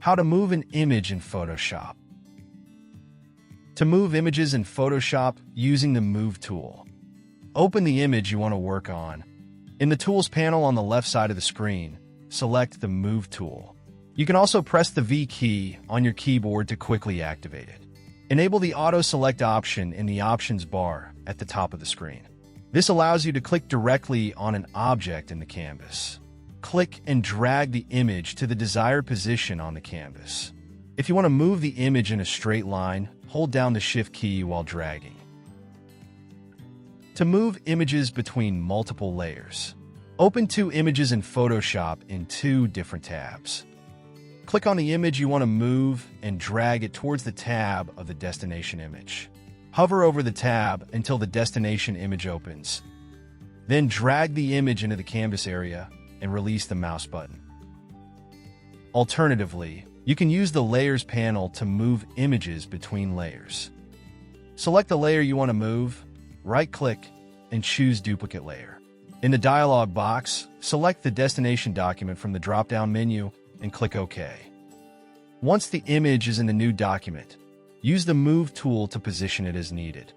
How to move an image in Photoshop. To move images in Photoshop using the Move tool. Open the image you want to work on. In the Tools panel on the left side of the screen, select the Move tool. You can also press the V key on your keyboard to quickly activate it. Enable the Auto Select option in the Options bar at the top of the screen. This allows you to click directly on an object in the canvas. Click and drag the image to the desired position on the canvas. If you want to move the image in a straight line, hold down the Shift key while dragging. To move images between multiple layers, open two images in Photoshop in two different tabs. Click on the image you want to move and drag it towards the tab of the destination image. Hover over the tab until the destination image opens. Then drag the image into the canvas area and release the mouse button. Alternatively, you can use the Layers panel to move images between layers. Select the layer you want to move, right-click, and choose Duplicate Layer. In the dialog box, select the destination document from the drop-down menu and click OK. Once the image is in the new document, use the Move tool to position it as needed.